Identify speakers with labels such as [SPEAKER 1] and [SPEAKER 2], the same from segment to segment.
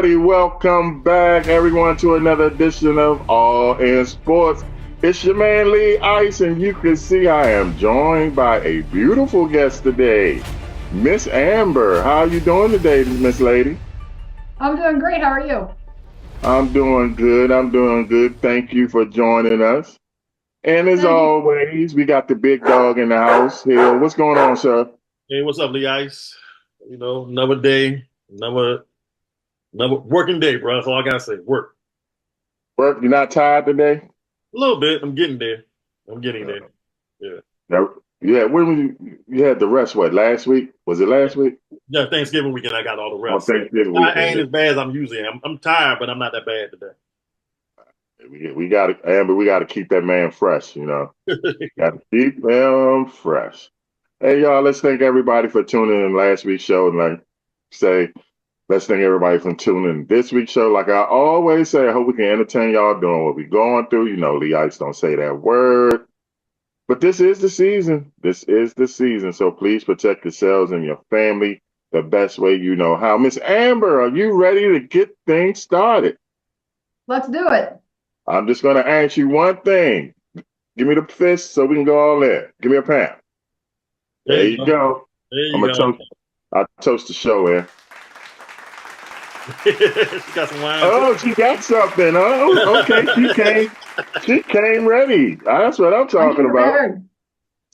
[SPEAKER 1] everybody. Welcome back, everyone, to another edition of All in Sports. It's your man Lee Ice, and you can see I am joined by a beautiful guest today, Miss Amber. How you doing today, Miss Lady?
[SPEAKER 2] I'm doing great. How are you?
[SPEAKER 1] I'm doing good. I'm doing good. Thank you for joining us. And as
[SPEAKER 2] Thank you.
[SPEAKER 1] always, we got the big dog in the house. Hill, what's going on, sir?
[SPEAKER 3] Hey, what's up, Lee Ice? You know, another day, another working day, bro. That's all I gotta say. Work.
[SPEAKER 1] Work, you not tired today?
[SPEAKER 3] A little bit. I'm getting there. I'm getting there. Yeah.
[SPEAKER 1] Yeah, when you had the rest, what, last week? Was it last week?
[SPEAKER 3] Yeah, Thanksgiving weekend, I got all the
[SPEAKER 1] On
[SPEAKER 3] rest.
[SPEAKER 1] Thanksgiving
[SPEAKER 3] I ain't
[SPEAKER 1] weekend.
[SPEAKER 3] as bad as I'm usually am. I'm tired, but I'm not that bad today.
[SPEAKER 1] We got to, Amber, we got to keep that man fresh, you know. Got to keep him fresh. Hey, y'all, let's thank everybody for tuning in last week's show. And let's thank everybody for tuning in this week's show. Like I always say, I hope we can entertain y'all doing what we're going through. You know, Lee Ice don't say that word. But this is the season. This is the season. So please protect yourselves and your family the best way you know how. Miss Amber, are you ready to get things started?
[SPEAKER 2] Let's do it.
[SPEAKER 1] I'm just going to ask you one thing. Give me the fist so we can go all in. Give me a pound. There you go.
[SPEAKER 3] There you
[SPEAKER 1] I'm
[SPEAKER 3] go.
[SPEAKER 1] going to toast the show in.
[SPEAKER 3] She got some wine.
[SPEAKER 1] Oh, she got something. Oh, okay. She came ready. That's what I'm talking about.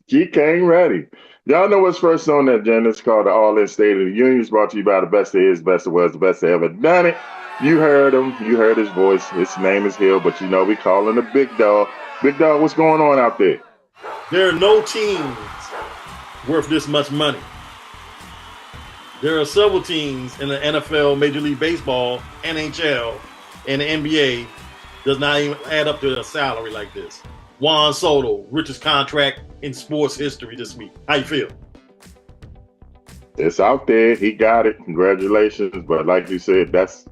[SPEAKER 1] She came ready. Y'all know what's first on the agenda. It's called the All In State of the Union. It's brought to you by the best there is, best there was, the best that ever done it. You heard him. You heard his voice. His name is Hill, but you know we call him the big dog. Big dog, what's going on out there?
[SPEAKER 3] There are no teams worth this much money. There are several teams in the NFL, Major League Baseball, NHL, and the NBA does not even add up to a salary like this. Juan Soto, richest contract in sports history this week. How you feel?
[SPEAKER 1] It's out there. He got it. Congratulations. But like you said, that's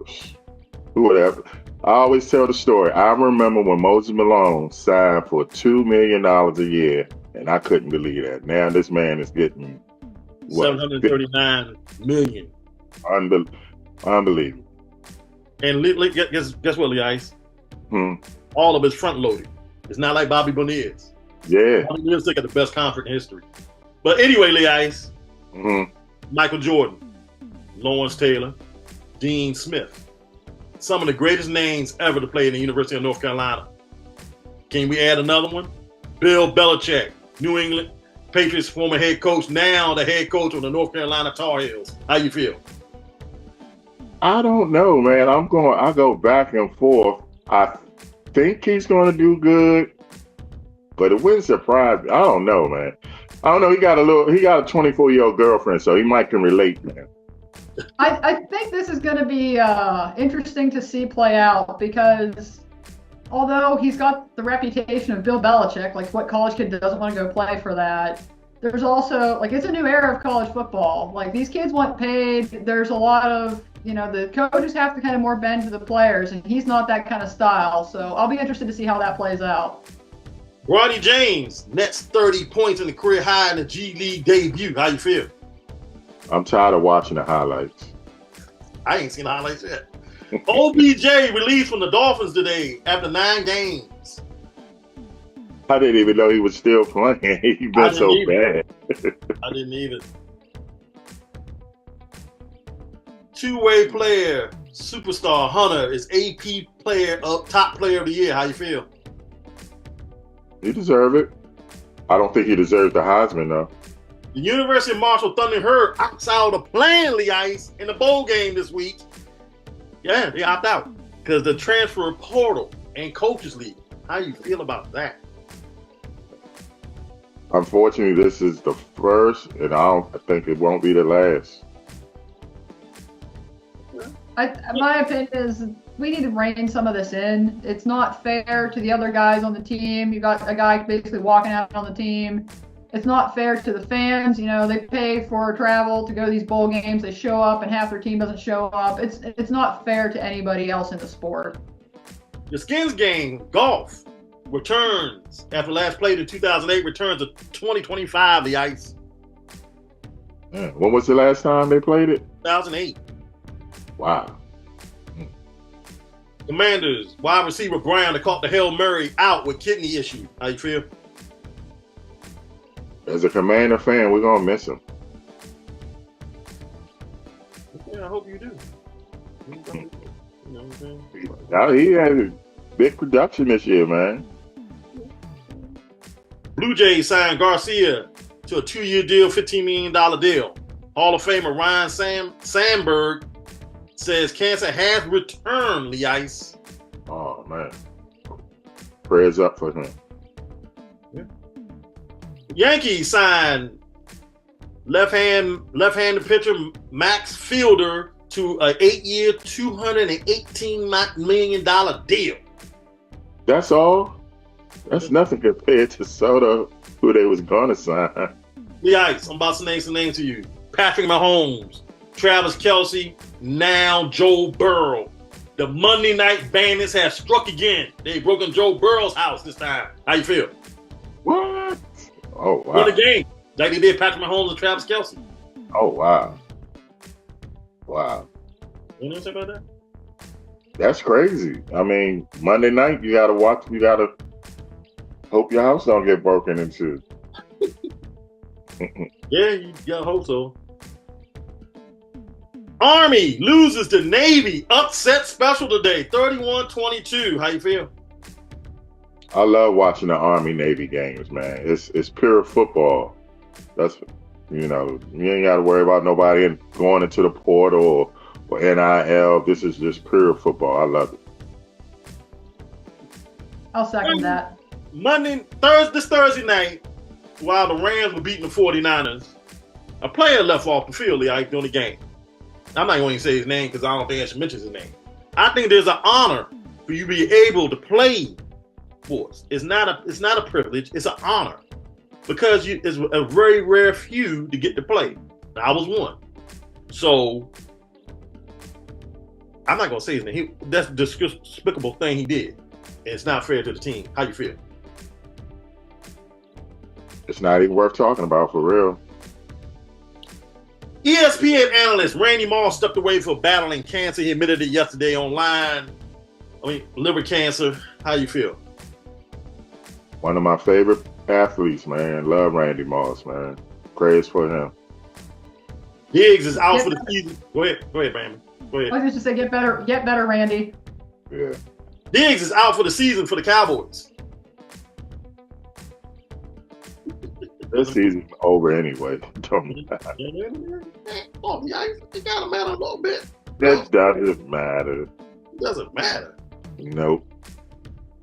[SPEAKER 1] whatever. I always tell the story. I remember when Moses Malone signed for $2 million a year, and I couldn't believe that. Now this man is getting what,
[SPEAKER 3] $739 million.
[SPEAKER 1] Unbelievable.
[SPEAKER 3] And guess what, Lee Ice? All of it's front loaded. It's not like Bobby Bonilla.
[SPEAKER 1] Yeah.
[SPEAKER 3] Bobby Bonilla got the best contract in history. But anyway, Lee Ice, Michael Jordan, Lawrence Taylor, Dean Smith. Some of the greatest names ever to play in the University of North Carolina. Can we add another one? Bill Belichick, New England Patriots former head coach, now the head coach of the North Carolina Tar Heels. How you feel?
[SPEAKER 1] I don't know, man. I go back and forth. I think he's going to do good, but it wouldn't surprise me. I don't know, man. I don't know. He got a 24-year-old girlfriend, so he might can relate, man.
[SPEAKER 2] I think this is going to be interesting to see play out because although he's got the reputation of Bill Belichick, like what college kid doesn't want to go play for that? There's also, like, it's a new era of college football. Like, these kids want paid. There's a lot of, the coaches have to kind of more bend to the players, and he's not that kind of style. So I'll be interested to see how that plays out.
[SPEAKER 3] Rodney James, Nets 30 points in the career high in the G League debut. How you feel?
[SPEAKER 1] I'm tired of watching the highlights.
[SPEAKER 3] I ain't seen the highlights yet. OBJ released from the Dolphins today after 9 games.
[SPEAKER 1] I didn't even know he was still playing. He's been so bad.
[SPEAKER 3] I didn't either. Two-way player, superstar Hunter is AP top player of the year. How you feel?
[SPEAKER 1] He deserves it. I don't think he deserves the Heisman, though.
[SPEAKER 3] The University of Marshall Thunder Herd opts out of playing Lee Ice in the bowl game this week. Yeah, they opt out because the transfer portal and coaches league. How you feel about that?
[SPEAKER 1] Unfortunately, this is the first, and I think it won't be the last.
[SPEAKER 2] My opinion is we need to rein some of this in. It's not fair to the other guys on the team. You got a guy basically walking out on the team. It's not fair to the fans. They pay for travel to go to these bowl games. They show up, and half their team doesn't show up. It's not fair to anybody else in the sport.
[SPEAKER 3] The Skins game, golf, returns after last played in 2008. Returns to 2025. The Ice.
[SPEAKER 1] When was the last time they played it?
[SPEAKER 3] 2008.
[SPEAKER 1] Wow.
[SPEAKER 3] Commanders, wide receiver Brown that caught the Hail Mary out with kidney issue. How you feel?
[SPEAKER 1] As a Commander fan, we're gonna miss him.
[SPEAKER 3] Yeah, I hope you do. You know what I'm saying?
[SPEAKER 1] Now he had a big production this year, man.
[SPEAKER 3] Blue Jays signed Garcia to a 2-year deal, $15 million deal. Hall of Famer Ryan Sandberg says cancer has returned, Lee Ice.
[SPEAKER 1] Oh, man. Prayers up for him.
[SPEAKER 3] Yeah. Yankees signed left-handed pitcher Max Fielder to an 8-year, $218 million deal.
[SPEAKER 1] That's all? That's nothing compared to Soto, who they was going to sign.
[SPEAKER 3] Lee Ice, I'm about to name some names to you. Patrick Mahomes, Travis Kelce, now Joe Burrow. The Monday Night Bandits have struck again. They've broken Joe Burrow's house this time. How you feel?
[SPEAKER 1] What? Oh, wow.
[SPEAKER 3] Win the game, like they did Patrick Mahomes and Travis Kelce.
[SPEAKER 1] Oh, wow. Wow.
[SPEAKER 3] You know what I'm saying about that?
[SPEAKER 1] That's crazy. I mean, Monday night, you got to hope your house don't get broken into.
[SPEAKER 3] Yeah, you gotta hope so. Army loses to Navy. Upset special today, 31-22. How you feel?
[SPEAKER 1] I love watching the Army-Navy games, man. It's pure football. That's, you ain't got to worry about nobody going into the portal or NIL. This is just pure football. I love it.
[SPEAKER 2] I'll second that.
[SPEAKER 3] This Thursday night, while the Rams were beating the 49ers, a player left off the field during the game. I'm not going to say his name because I don't think I should mention his name. I think there's an honor for you to be able to play sports. It's not a privilege. It's an honor because it's a very rare few to get to play. I was one. So I'm not going to say his name. That's a despicable thing he did. And it's not fair to the team. How you feel?
[SPEAKER 1] It's not even worth talking about, for real.
[SPEAKER 3] ESPN analyst Randy Moss stepped away for battling cancer. He admitted it yesterday online. Liver cancer. How you feel?
[SPEAKER 1] One of my favorite athletes, man. Love Randy Moss, man. Praise for him.
[SPEAKER 3] Diggs is out for the season. Go ahead, Brandon. Go ahead.
[SPEAKER 2] I was just to say, get better, Randy.
[SPEAKER 1] Yeah.
[SPEAKER 3] Diggs is out for the season for the Cowboys.
[SPEAKER 1] This season's over anyway. Don't matter.
[SPEAKER 3] Oh, yeah, it gotta matter a little bit.
[SPEAKER 1] It doesn't matter.
[SPEAKER 3] It doesn't matter.
[SPEAKER 1] Nope.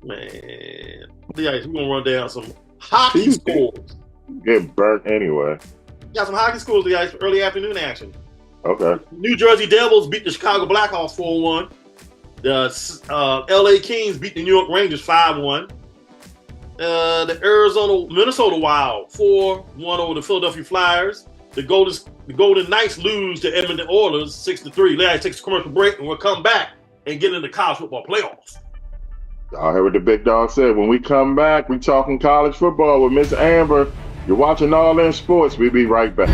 [SPEAKER 3] Man. Yeah, we're gonna run down some hockey scores.
[SPEAKER 1] Get burnt anyway.
[SPEAKER 3] Got some hockey scores, guys, for early afternoon action.
[SPEAKER 1] Okay.
[SPEAKER 3] New Jersey Devils beat the Chicago Blackhawks 4-1. The LA Kings beat the New York Rangers 5-1. The Minnesota Wild 4-1 over the Philadelphia Flyers. The Golden Knights lose to Edmonton Oilers 6-3. Larry takes a commercial break, and we'll come back and get into college football playoffs.
[SPEAKER 1] Y'all heard what the big dog said. When we come back, we talking college football with Miss Amber. You're watching All In Sports. We'll be right back.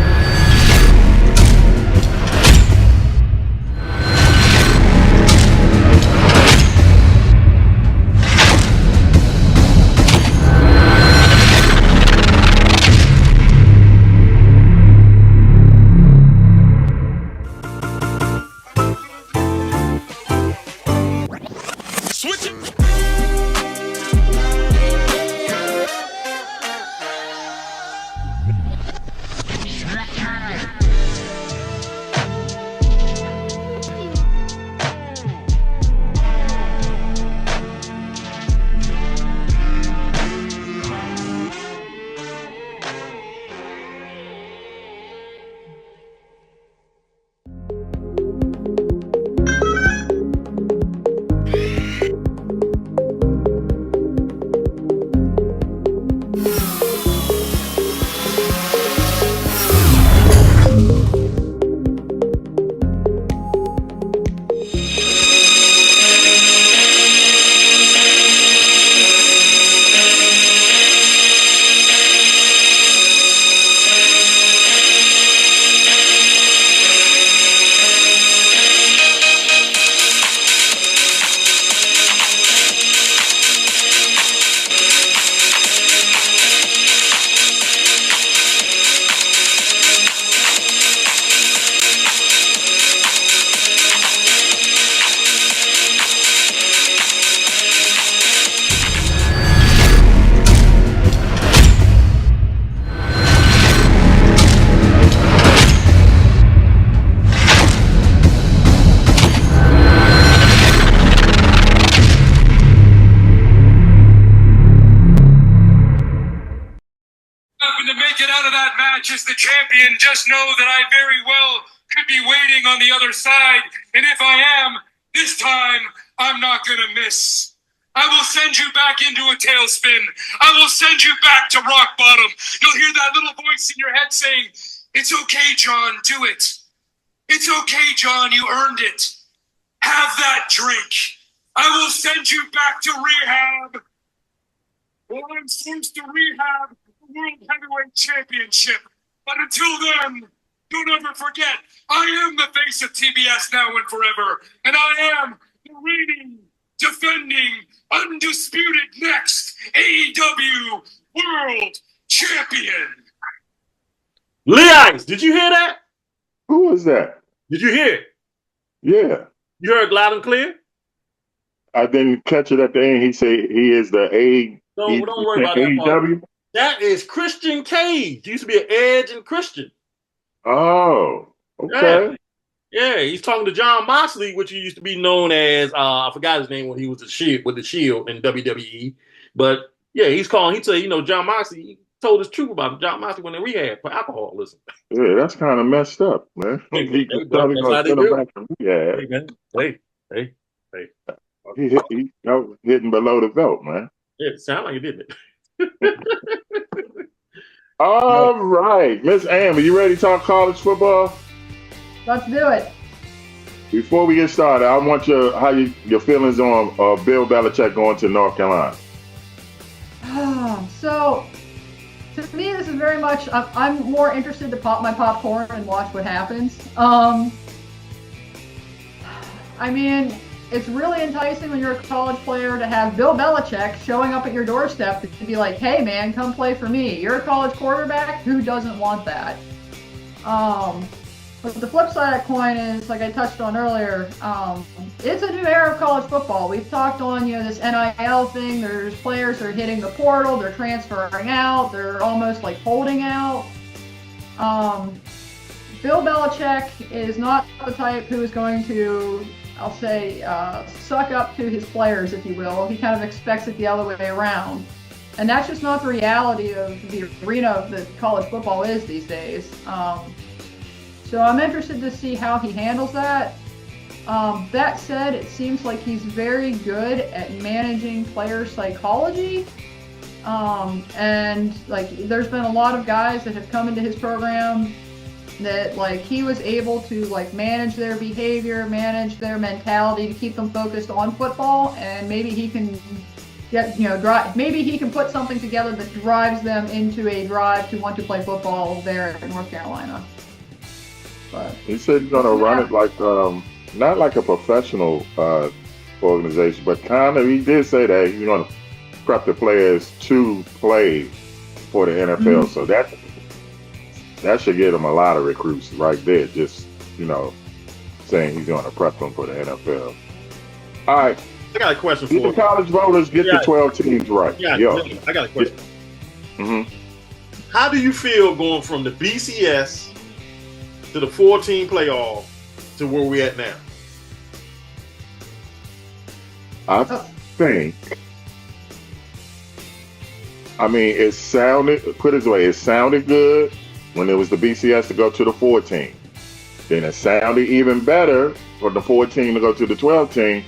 [SPEAKER 4] Belichick is the champion, just know that I very well could be waiting on the other side. And if I am, this time I'm not going to miss. I will send you back into a tailspin. I will send you back to rock bottom. You'll hear that little voice in your head saying, it's okay, John, do it. It's okay, John, you earned it. Have that drink. I will send you back to rehab. Well, I'm supposed to rehab the World Heavyweight Championship. But until then, don't ever forget, I am the face of TBS now and forever. And I am the reigning, defending, undisputed next AEW World Champion.
[SPEAKER 3] Lee Ice, did you hear that?
[SPEAKER 1] Who was that?
[SPEAKER 3] Did you hear it?
[SPEAKER 1] Yeah.
[SPEAKER 3] You heard loud and clear?
[SPEAKER 1] I didn't catch it at the end. He said he is the
[SPEAKER 3] Don't worry about that
[SPEAKER 1] AEW.
[SPEAKER 3] part. That is Christian Cage. He used to be an Edge and Christian.
[SPEAKER 1] Oh, okay.
[SPEAKER 3] Yeah, he's talking to John Moxley, which he used to be known as, I forgot his name when he was the Shield in WWE. But yeah, he said, John Moxley, he told his truth about John Moxley when in rehab for alcoholism.
[SPEAKER 1] Yeah, that's kind of messed up, man. He
[SPEAKER 3] That's
[SPEAKER 1] probably
[SPEAKER 3] how
[SPEAKER 1] going to
[SPEAKER 3] they
[SPEAKER 1] send him
[SPEAKER 3] do.
[SPEAKER 1] back from rehab.
[SPEAKER 3] Hey, man. Hey.
[SPEAKER 1] He hitting below the belt, man.
[SPEAKER 3] Yeah, it sounded like it, didn't it?
[SPEAKER 1] All right, Miss Amber, you ready to talk college football?
[SPEAKER 2] Let's do it.
[SPEAKER 1] Before we get started, I want your feelings on Bill Belichick going to North Carolina.
[SPEAKER 2] So, to me, this is very much. I'm more interested to pop my popcorn and watch what happens. I mean, it's really enticing when you're a college player to have Bill Belichick showing up at your doorstep to be like, hey man, come play for me. You're a college quarterback. Who doesn't want that? But the flip side of that coin is, like I touched on earlier, it's a new era of college football. We've talked on, this NIL thing. There's players that are hitting the portal. They're transferring out. They're almost like holding out. Bill Belichick is not the type who is going to, I'll say, suck up to his players, if you will. He kind of expects it the other way around. And that's just not the reality of the arena that college football is these days. So I'm interested to see how he handles that. That said, it seems like he's very good at managing player psychology. And there's been a lot of guys that have come into his program that he was able to manage their behavior, manage their mentality to keep them focused on football, and maybe he can maybe he can put something together that drives them into a drive to want to play football there in North Carolina. But
[SPEAKER 1] he said he's going to run it like not like a professional organization, but kind of. He did say that he's going to prep the players to play for the NFL. Mm-hmm. So that should get him a lot of recruits right there. Just saying he's going to prep them for the NFL. All right.
[SPEAKER 3] I got a question for
[SPEAKER 1] you. The college voters get the 12 teams right.
[SPEAKER 3] Yeah, I got a question.
[SPEAKER 1] Mm-hmm.
[SPEAKER 3] How do you feel going from the BCS to the 14 playoff to where we're at now?
[SPEAKER 1] I think, it sounded good when it was the BCS to go to the 14. Then it sounded even better for the 14 to go to the 12 team,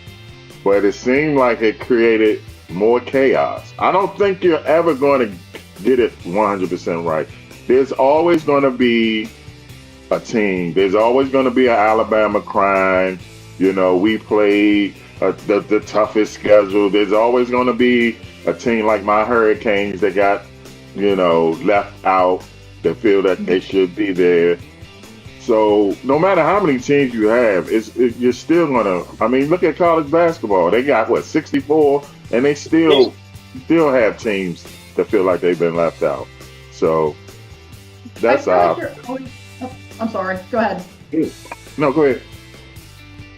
[SPEAKER 1] but it seemed like it created more chaos. I don't think you're ever going to get it 100% right. There's always going to be a team. There's always going to be an Alabama crying. We played the toughest schedule. There's always going to be a team like my Hurricanes that got, left out, that feel that they should be there. So no matter how many teams you have, you're still going to, look at college basketball. They got, 64, and they still have teams that feel like they've been left out. So that's
[SPEAKER 2] I'm sorry. Go ahead.
[SPEAKER 1] No, go ahead.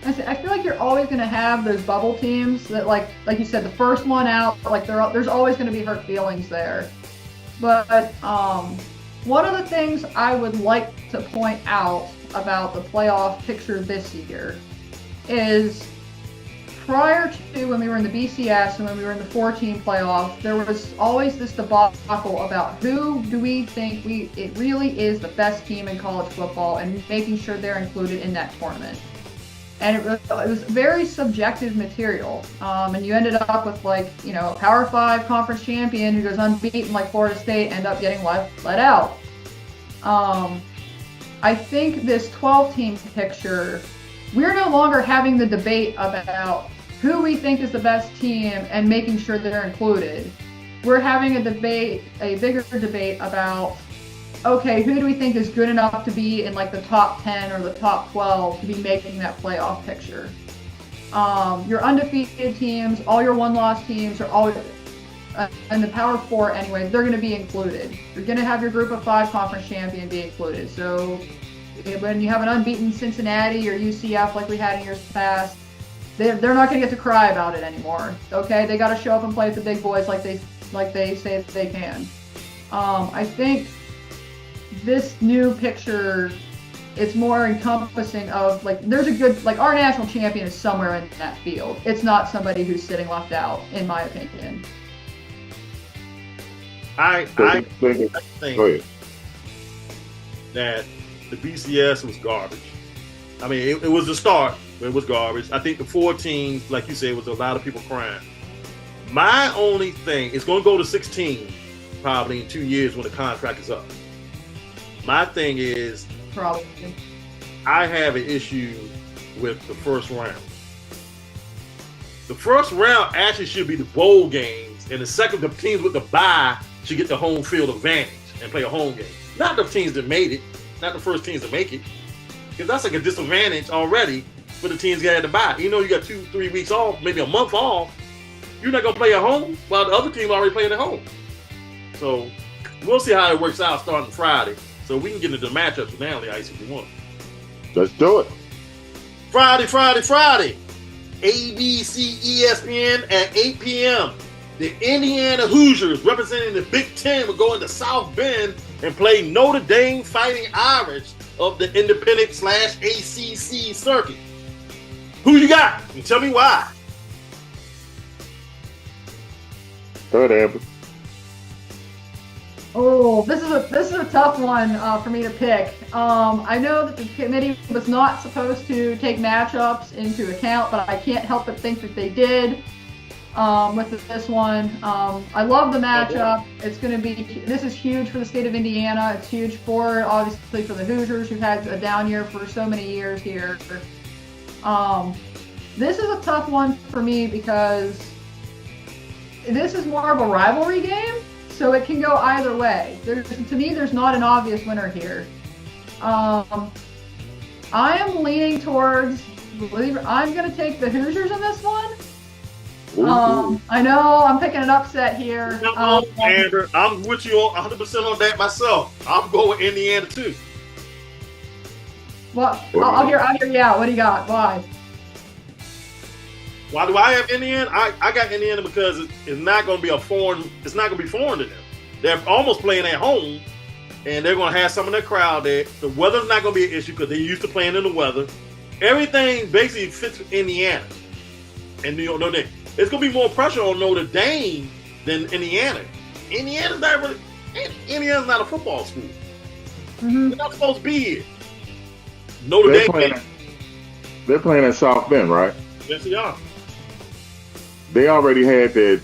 [SPEAKER 2] I feel like you're always going to have those bubble teams that, like you said, the first one out, there's always going to be hurt feelings there. But one of the things I would like to point out about the playoff picture this year is prior to when we were in the BCS and when we were in the 4-team playoff, there was always this debacle about who do we think it really is the best team in college football and making sure they're included in that tournament. And it was very subjective material. And you ended up with Power 5 conference champion who goes unbeaten like Florida State end up getting let out. I think this 12-team picture, we're no longer having the debate about who we think is the best team and making sure that they're included. We're having a bigger debate about, okay, who do we think is good enough to be in the top 10 or the top 12 to be making that playoff picture? Your undefeated teams, all your one-loss teams are all, and the Power 4 anyway, they're going to be included. You're going to have your Group of 5 conference champion be included. So when you have an unbeaten Cincinnati or UCF like we had in years past, they're not going to get to cry about it anymore. Okay, they got to show up and play with the big boys like they say that they can. I think this new picture, it's more encompassing of there's a good our national champion is somewhere in that field. It's not somebody who's sitting left out, in my opinion.
[SPEAKER 3] I think that the BCS was garbage. I mean, it was the start, but it was garbage. I think the 4 teams, like you said, was a lot of people crying. My only thing, it's going to go to 16 probably in 2 years when the contract is up. My thing is,
[SPEAKER 2] probably,
[SPEAKER 3] I have an issue with the first round. The first round actually should be the bowl games, and the teams with the bye should get the home field advantage and play a home game. Not the teams that made it, not the first teams to make it, because that's a disadvantage already for the teams that had to bye. You got 2-3 weeks off, maybe a month off. You're not gonna play at home while the other team already playing at home. So we'll see how it works out starting Friday. So we can get into the matchups now, the ice if you want.
[SPEAKER 1] Let's do it.
[SPEAKER 3] Friday. ABC ESPN at 8 p.m. The Indiana Hoosiers, representing the Big Ten, will go into South Bend and play Notre Dame Fighting Irish of the independent/ACC circuit. Who you got? And tell me why.
[SPEAKER 1] Go ahead, Amber.
[SPEAKER 2] Oh, this is a tough one for me to pick. I know that the committee was not supposed to take matchups into account, but I can't help but think that they did with this one. I love the matchup. This is huge for the state of Indiana. It's huge obviously for the Hoosiers, who've had a down year for so many years here. This is a tough one for me because this is more of a rivalry game. So it can go either way. To me, there's not an obvious winner here. I am leaning towards, I'm going to take the Hoosiers in this one. I know I'm picking an upset here.
[SPEAKER 3] Amber, I'm with you 100% on that myself. I'm going with Indiana too.
[SPEAKER 2] Well, I'll hear you out. What do you got? Why?
[SPEAKER 3] Why do I have Indiana? I got Indiana because it's not going to be foreign to them. They're almost playing at home, and they're going to have some of their crowd there. The weather's not going to be an issue because they're used to playing in the weather. Everything basically fits with Indiana. And Notre Dame. It's going to be more pressure on Notre Dame than Indiana. Indiana's not a football school.
[SPEAKER 2] Mm-hmm.
[SPEAKER 3] They're not supposed to be here. Notre Dame.
[SPEAKER 1] They're playing at South Bend, right?
[SPEAKER 3] Yes, they are.
[SPEAKER 1] They already had their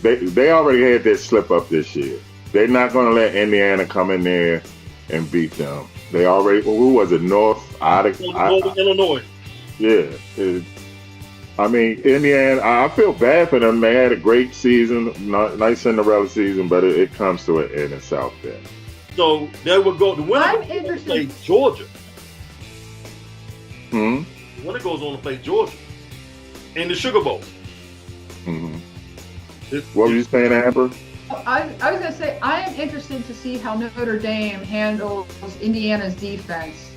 [SPEAKER 1] slip up this year. They're not going to let Indiana come in there and beat them. They already. Who was it?
[SPEAKER 3] Illinois.
[SPEAKER 1] Yeah. I mean, Indiana. I feel bad for them. They had a great season, nice Cinderella season, but it comes to an end in South Bend.
[SPEAKER 3] So they will go. The winner play Georgia. The winner goes on to play Georgia in the Sugar Bowl.
[SPEAKER 1] Mm-hmm. What were you saying, Amber?
[SPEAKER 2] I was going to say, I am interested to see how Notre Dame handles Indiana's defense.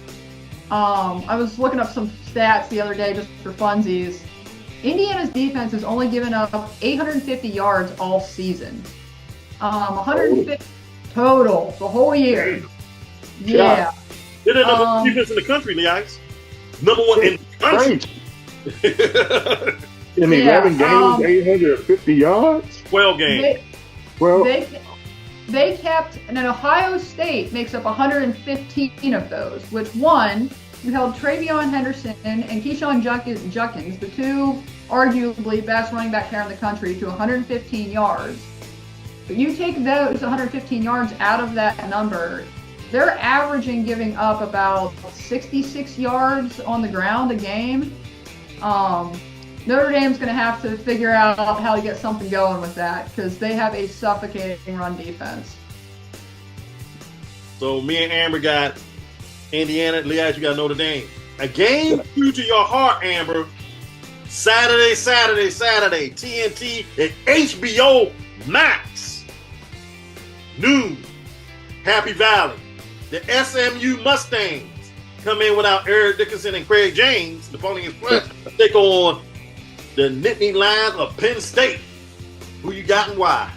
[SPEAKER 2] I was looking up some stats the other day just for funsies. Indiana's defense has only given up 850 yards all season. 150 total the whole year. Yeah.
[SPEAKER 3] They're the number defense in the country, the Ice. Number one in the country.
[SPEAKER 1] In 11 games, 850 yards?
[SPEAKER 3] 12 games.
[SPEAKER 2] They kept, and then Ohio State makes up 115 of those, which one, you held Travion Henderson and Keyshawn Junkins, the two arguably best running back pair in the country, to 115 yards. But you take those 115 yards out of that number, they're averaging giving up about 66 yards on the ground a game. Notre Dame's going to have to figure out how to get something going with that because they have a suffocating run defense. So
[SPEAKER 3] me and Amber got Indiana. Leah, you got Notre Dame. A game true to your heart, Amber. Saturday. TNT at HBO Max. Noon. Happy Valley. The SMU Mustangs come in without Eric Dickerson and Craig James. The Pony Express take on the Nittany Lions of Penn State. Who you got and why?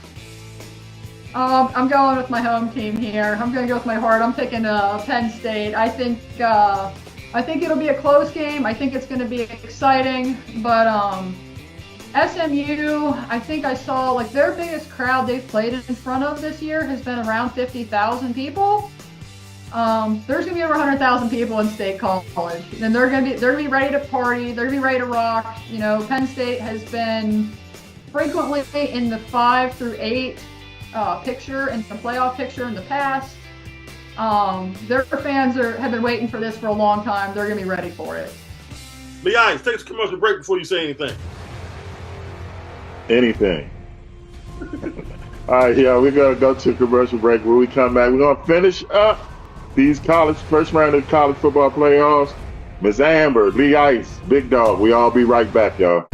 [SPEAKER 2] I'm going with my home team here. I'm going to go with my heart. I'm picking Penn State. I think it'll be a close game. I think it's going to be exciting. But SMU, I think I saw like their biggest crowd they've played in front of this year has been around 50,000 people. There's going to be over 100,000 people in State College, and they're going to be ready to party. They're going to be ready to rock. You know, Penn State has been frequently in the 5 through 8 picture and the playoff picture in the past. Their fans have been waiting for this for a long time. They're going to be ready for it.
[SPEAKER 3] Leah, take a commercial break before you say anything.
[SPEAKER 1] Anything. All right, we're going to go to a commercial break. When we come back, we're going to finish up these first round of college football playoffs. Miss Amber, Lee Ice, Big Dog. We all be right back, y'all.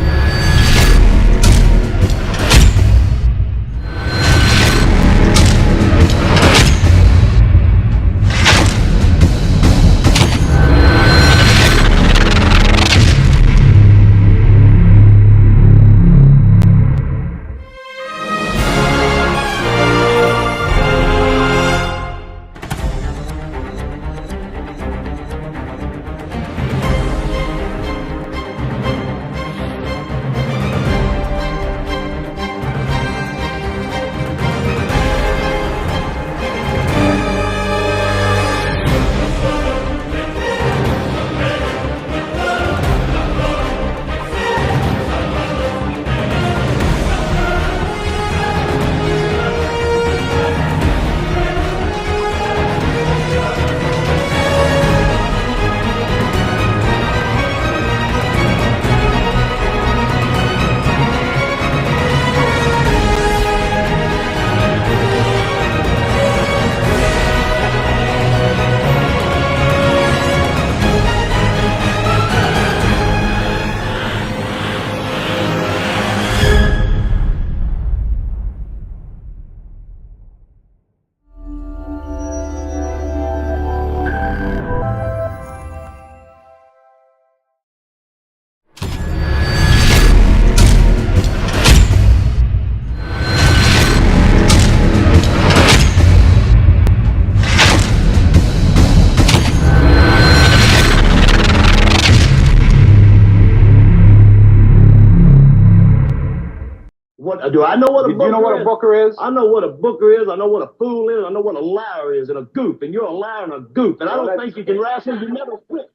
[SPEAKER 5] Do I know what a booker is?
[SPEAKER 6] Do you know what a booker is?
[SPEAKER 5] I know what a booker is. I know what a fool is. I know what a liar is and a goof. And you're a liar and a goof. And I don't think you can wrestle. You never quit.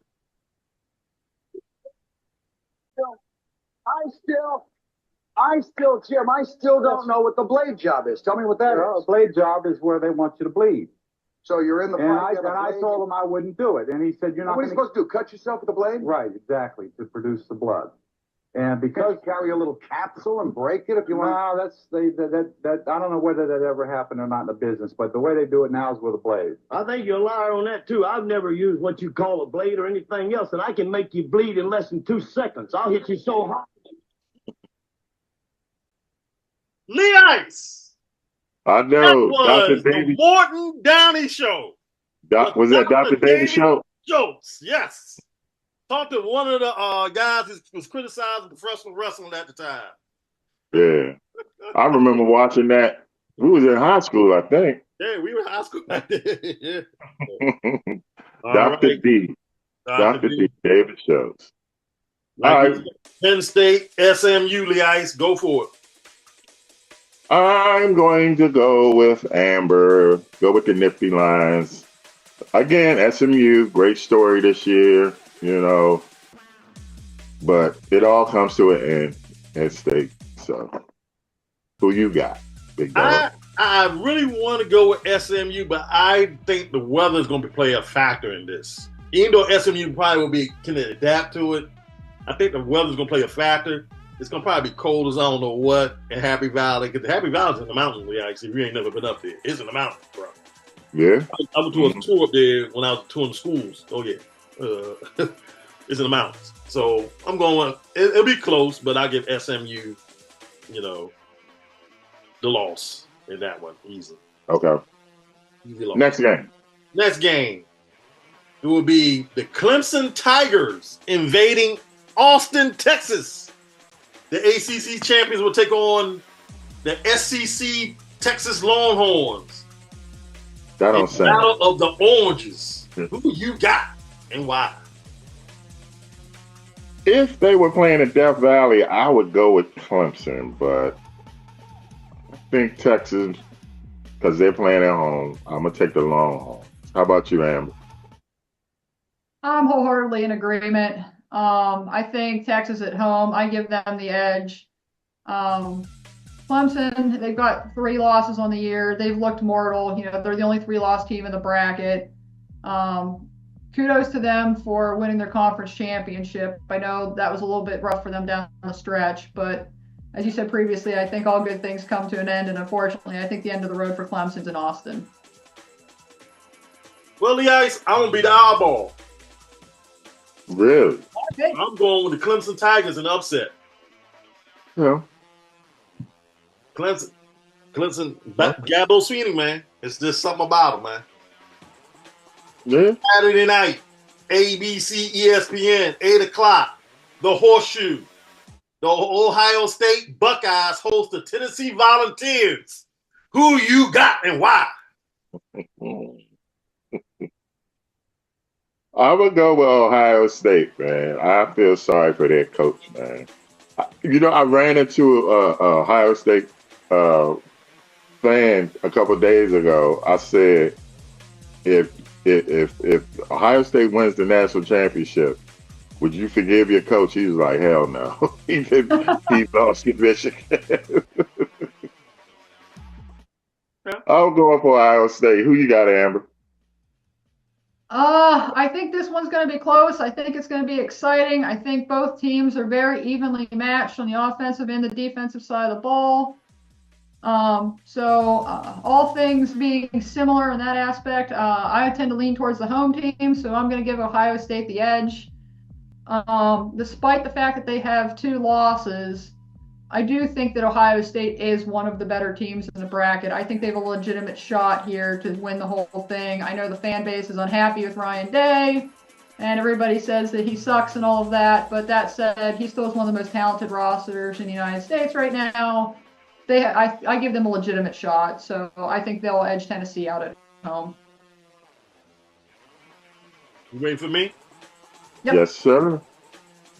[SPEAKER 6] Jim, I still don't know what the blade job is. Tell me what that is.
[SPEAKER 7] A blade job is where they want you to bleed.
[SPEAKER 6] So you're in the fight.
[SPEAKER 7] And I told him I wouldn't do it. And he said, you're not
[SPEAKER 6] What are you supposed to do? Cut yourself with a blade?
[SPEAKER 7] Right, exactly, to produce the blood. And
[SPEAKER 6] Because you carry a little capsule and break it if you want.
[SPEAKER 7] No, I don't know whether that ever happened or not in the business, but the way they do it now is with a blade.
[SPEAKER 5] I think you're a liar on that, too. I've never used what you call a blade or anything else, and I can make you bleed in less than 2 seconds. I'll hit you so hard.
[SPEAKER 3] Lee Ice.
[SPEAKER 1] I know.
[SPEAKER 3] That was the Morton Downey Show.
[SPEAKER 1] Was that Dr. Davis Show?
[SPEAKER 3] Jokes, yes. Talked to one of the guys who was criticizing professional wrestling at the time.
[SPEAKER 1] Yeah. I remember watching that. We was in high school, I think.
[SPEAKER 3] Yeah, we were in high school back then. Yeah.
[SPEAKER 1] Dr.
[SPEAKER 3] Right.
[SPEAKER 1] D. Dr. D. David Shows. All right.
[SPEAKER 3] Penn State, SMU, Lee Ice, go for it.
[SPEAKER 1] I'm going to go with Amber. Go with the Nifty Lions. Again, SMU, great story this year, but it all comes to an end at State. So, who you got, big dog?
[SPEAKER 3] I really want to go with SMU, but I think the weather is going to play a factor in this. Even though SMU probably can adapt to it, I think the weather is going to play a factor. It's going to probably be cold as I don't know what in Happy Valley. Because Happy Valley's in the mountains, actually. If you ain't never been up there, it's in the mountains, bro.
[SPEAKER 1] Yeah.
[SPEAKER 3] I went to a tour up there when I was touring schools. Oh, yeah. It's in the mountains. So I'm going, it'll be close, but I'll give SMU, the loss in that one. Easy.
[SPEAKER 1] Okay.
[SPEAKER 3] Easy loss.
[SPEAKER 1] Next game.
[SPEAKER 3] It will be the Clemson Tigers invading Austin, Texas. The ACC champions will take on the SEC Texas Longhorns.
[SPEAKER 1] That don't sound.
[SPEAKER 3] Battle of the Oranges. Who you got and why?
[SPEAKER 1] If they were playing in Death Valley, I would go with Clemson, but I think Texas, because they're playing at home, I'm going to take the Longhorns. How about you, Amber?
[SPEAKER 2] I'm wholeheartedly in agreement. I think Texas at home, I give them the edge. Clemson, they've got 3 losses on the year. They've looked mortal. They're the only 3-loss team in the bracket. Kudos to them for winning their conference championship. I know that was a little bit rough for them down the stretch, but as you said previously, I think all good things come to an end, and unfortunately, I think the end of the road for Clemson's in Austin.
[SPEAKER 3] Well, the Ice, I'm going to be the eyeball.
[SPEAKER 1] Really?
[SPEAKER 2] Okay.
[SPEAKER 3] I'm going with the Clemson Tigers in upset.
[SPEAKER 1] Yeah.
[SPEAKER 3] Clemson, Gabo Sweeney, man. It's just something about him, man.
[SPEAKER 1] Yeah.
[SPEAKER 3] Saturday night, ABC, ESPN, 8 o'clock, the Horseshoe. The Ohio State Buckeyes host the Tennessee Volunteers. Who you got and why?
[SPEAKER 1] I would go with Ohio State, man. I feel sorry for their coach, man. I ran into a Ohio State fan a couple of days ago. I said, if Ohio State wins the national championship, would you forgive your coach? He was like, hell no. he lost to Michigan. I'm going for Ohio State. Who you got, Amber?
[SPEAKER 2] I think this one's going to be close. I think it's going to be exciting. I think both teams are very evenly matched on the offensive and the defensive side of the ball. All things being similar in that aspect, I tend to lean towards the home team, so I'm going to give Ohio State the edge. Despite the fact that they have 2 losses, I do think that Ohio State is one of the better teams in the bracket. I think they have a legitimate shot here to win the whole thing. I know the fan base is unhappy with Ryan Day, and everybody says that he sucks and all of that, but that said, he still has one of the most talented rosters in the United States right now. I give them a legitimate shot, so I think they'll edge Tennessee out at home.
[SPEAKER 3] You waiting for me?
[SPEAKER 2] Yep.
[SPEAKER 1] Yes, sir.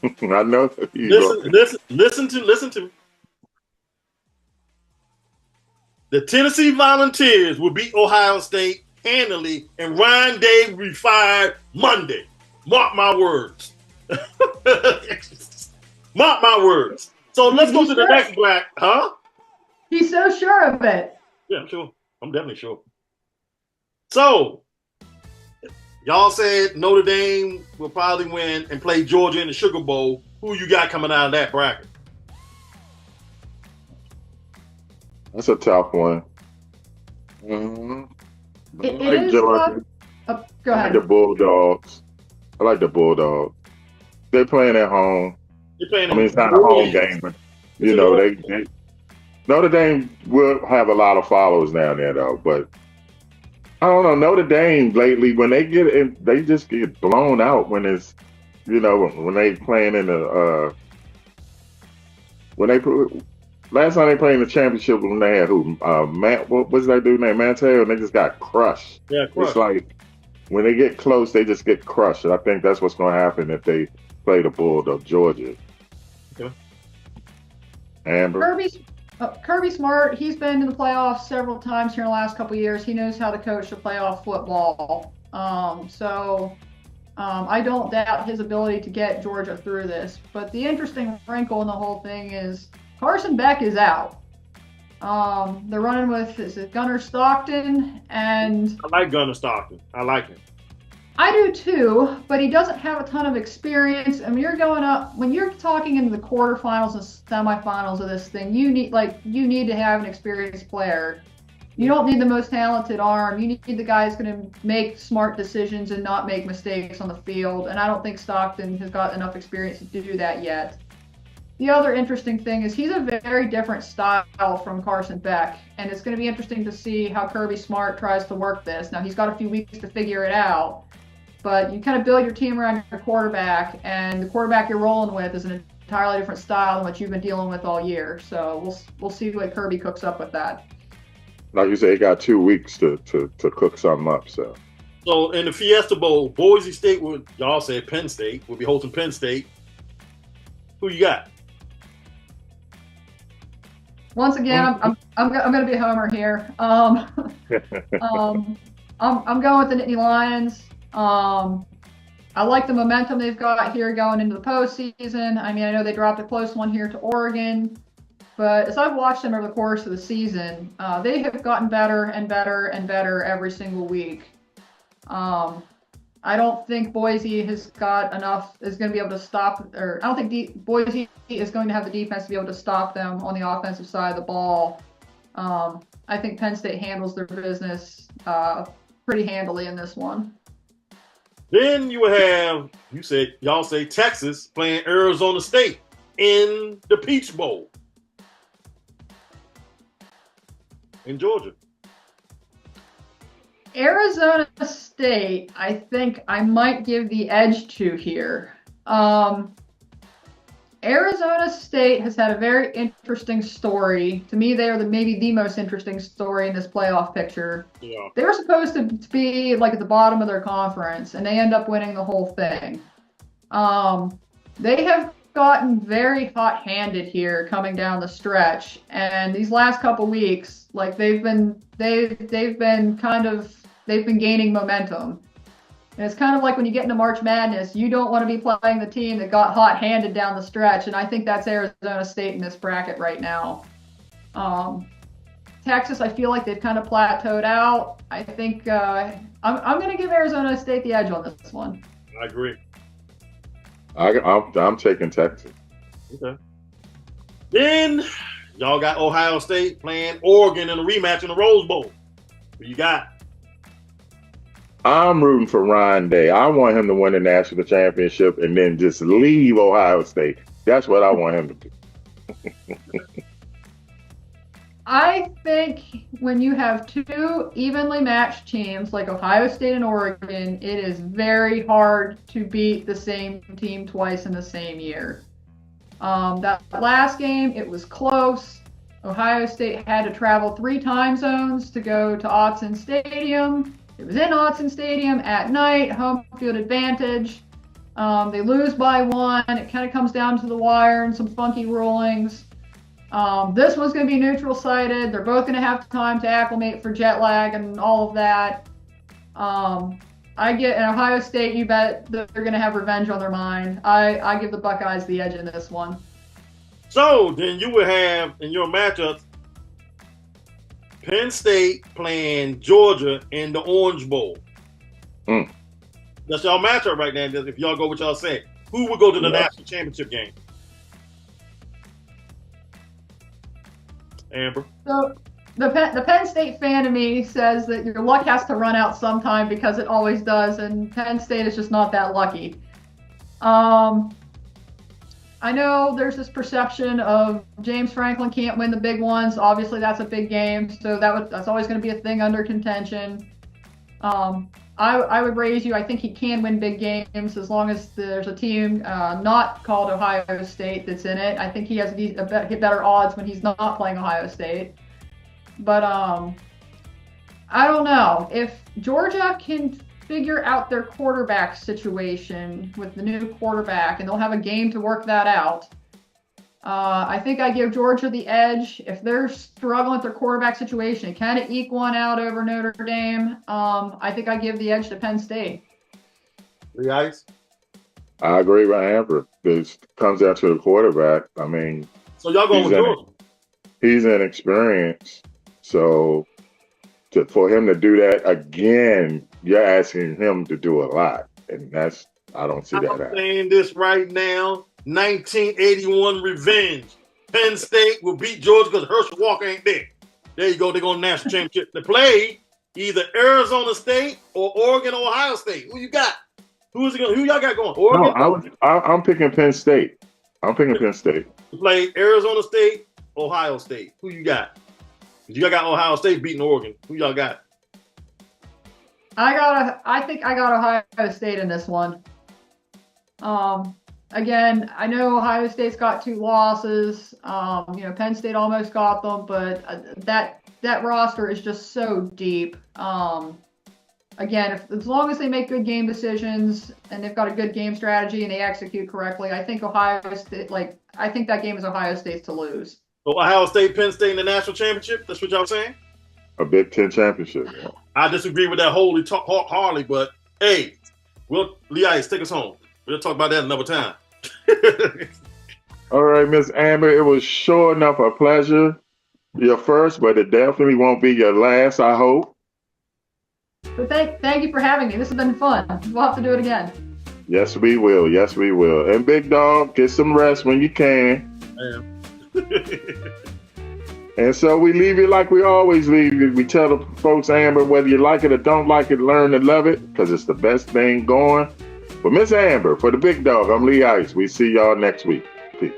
[SPEAKER 1] I know.
[SPEAKER 3] Listen to me. The Tennessee Volunteers will beat Ohio State handily, and Ryan Day will be fired Monday. Mark my words. Mark my words. So let's go to the next black, huh?
[SPEAKER 2] He's so sure of it.
[SPEAKER 3] Yeah, I'm sure. I'm definitely sure. So, y'all said Notre Dame will probably win and play Georgia in the Sugar Bowl. Who you got coming out of that bracket?
[SPEAKER 1] That's a tough one. Mm-hmm.
[SPEAKER 2] It is
[SPEAKER 1] Georgia.
[SPEAKER 2] Go
[SPEAKER 1] I like
[SPEAKER 2] ahead.
[SPEAKER 1] the Bulldogs. They're playing at home. It's not a home game, but they Notre Dame will have a lot of followers down there though. But I don't know, Notre Dame lately, when they get in, they just get blown out when it's when they playing in the last time they played in the championship when they had what was that dude named Mantel, and they just got crushed.
[SPEAKER 3] Yeah, crushed.
[SPEAKER 1] It's like when they get close, they just get crushed. And I think that's what's going to happen if they play the Bulldog, Georgia.
[SPEAKER 3] Okay.
[SPEAKER 1] Amber?
[SPEAKER 2] Kirby Smart, he's been in the playoffs several times here in the last couple of years. He knows how to coach the playoff football. I don't doubt his ability to get Georgia through this. But the interesting wrinkle in the whole thing is Carson Beck is out. They're running with Gunnar Stockton, and
[SPEAKER 3] I like Gunnar Stockton. I like him.
[SPEAKER 2] I do too, but he doesn't have a ton of experience. And when you're talking into the quarterfinals and semifinals of this thing, you need to have an experienced player. You don't need the most talented arm. You need the guy who's going to make smart decisions and not make mistakes on the field. And I don't think Stockton has got enough experience to do that yet. The other interesting thing is he's a very different style from Carson Beck, and it's going to be interesting to see how Kirby Smart tries to work this. Now, he's got a few weeks to figure it out, but you kind of build your team around your quarterback, and the quarterback you're rolling with is an entirely different style than what you've been dealing with all year. So we'll see what Kirby cooks up with that.
[SPEAKER 1] Like you say, he got 2 weeks to cook something up. So
[SPEAKER 3] in the Fiesta Bowl, Boise State y'all said Penn State will be hosting Penn State. Who you got?
[SPEAKER 2] Once again, I'm going to be a homer here. I'm going with the Nittany Lions. I like the momentum they've got here going into the postseason. I mean, I know they dropped a close one here to Oregon, but as I've watched them over the course of the season, they have gotten better and better and better every single week. I don't think Boise is going to be able to stop, or I don't think Boise is going to have the defense to be able to stop them on the offensive side of the ball. I think Penn State handles their business pretty handily in this one.
[SPEAKER 3] Then you have, y'all say Texas playing Arizona State in the Peach Bowl in Georgia.
[SPEAKER 2] Arizona State, I think I might give the edge to here. Arizona State has had a very interesting story. To me, they are maybe the most interesting story in this playoff picture.
[SPEAKER 3] Yeah.
[SPEAKER 2] They were supposed to be like at the bottom of their conference, and they end up winning the whole thing. They have gotten very hot-handed here coming down the stretch, and these last couple weeks, like they've been gaining momentum. And it's kind of like when you get into March Madness, you don't want to be playing the team that got hot-handed down the stretch, and I think that's Arizona State in this bracket right now. Texas, I feel like they've kind of plateaued out. I think I'm going to give Arizona State the edge on this one.
[SPEAKER 3] I agree.
[SPEAKER 1] I'm taking Texas.
[SPEAKER 3] Okay. Then y'all got Ohio State playing Oregon in a rematch in the Rose Bowl. Who you got?
[SPEAKER 1] I'm rooting for Ryan Day. I want him to win the national championship and then just leave Ohio State. That's what I want him to do.
[SPEAKER 2] I think when you have two evenly matched teams like Ohio State and Oregon, it is very hard to beat the same team twice in the same year. That last game, it was close. Ohio State had to travel 3 time zones to go to Autzen Stadium. It was in Autzen Stadium at night, home field advantage. They lose by 1. It kind of comes down to the wire and some funky rulings. This one's going to be neutral sited. They're both going to have time to acclimate for jet lag and all of that. I get in Ohio State, you bet they're going to have revenge on their mind. I give the Buckeyes the edge in this one.
[SPEAKER 3] So then you would have in your matchups Penn State playing Georgia in the Orange Bowl. That's y'all matchup right now. If y'all go with y'all saying, who would go to the national championship game? Amber.
[SPEAKER 2] So the Penn State fan in me says that your luck has to run out sometime because it always does, and Penn State is just not that lucky. I know there's this perception of James Franklin can't win the big ones. Obviously, that's a big game, so that's always going to be a thing under contention. I would raise you. I think he can win big games as long as there's a team not called Ohio State that's in it. I think he has better odds when he's not playing Ohio State. But I don't know. If Georgia can figure out their quarterback situation with the new quarterback, and they'll have a game to work that out. I think I give Georgia the edge. If they're struggling with their quarterback situation and kind of eke one out over Notre Dame, I think I give the edge to Penn State.
[SPEAKER 3] Lee Ice?
[SPEAKER 1] I agree with Amber. This comes down to the quarterback. I mean,
[SPEAKER 3] so y'all going with Georgia?
[SPEAKER 1] He's inexperienced. So for him to do that again, you're asking him to do a lot. And I don't see that happening.
[SPEAKER 3] I'm saying this right now. 1981 revenge. Penn State will beat Georgia because Herschel Walker ain't there. There you go. They're going to national championship. They play either Arizona State or Oregon or Ohio State. Who you got? Who y'all got going? Oregon?
[SPEAKER 1] No, I'm picking Penn State. I'm picking Penn State.
[SPEAKER 3] To play Arizona State, Ohio State. Who you got? You got Ohio State beating Oregon. Who y'all got?
[SPEAKER 2] I think I got Ohio State in this one. Again, I know Ohio State's got 2 losses. Penn State almost got them, but that roster is just so deep. Again, as long as they make good game decisions and they've got a good game strategy and they execute correctly, I think Ohio State. I think that game is Ohio State's to lose.
[SPEAKER 3] So Ohio State, Penn State in the national championship. That's what y'all saying?
[SPEAKER 1] A Big Ten championship. Yeah.
[SPEAKER 3] I disagree with that wholly Harley, but hey, Lee Ice, take us home. We'll talk about that another time.
[SPEAKER 1] All right, Miss Amber, it was sure enough a pleasure. Your first, but it definitely won't be your last, I hope.
[SPEAKER 2] But thank you for having me. This has been fun. We'll have to do it again.
[SPEAKER 1] Yes, we will. Yes, we will. And Big Dog, get some rest when you can.
[SPEAKER 3] I am.
[SPEAKER 1] And so we leave you like we always leave you. We tell the folks, Amber, whether you like it or don't like it, learn to love it, because it's the best thing going. But Miss Amber, for the Big Dog, I'm Lee Ice. We see y'all next week. Peace.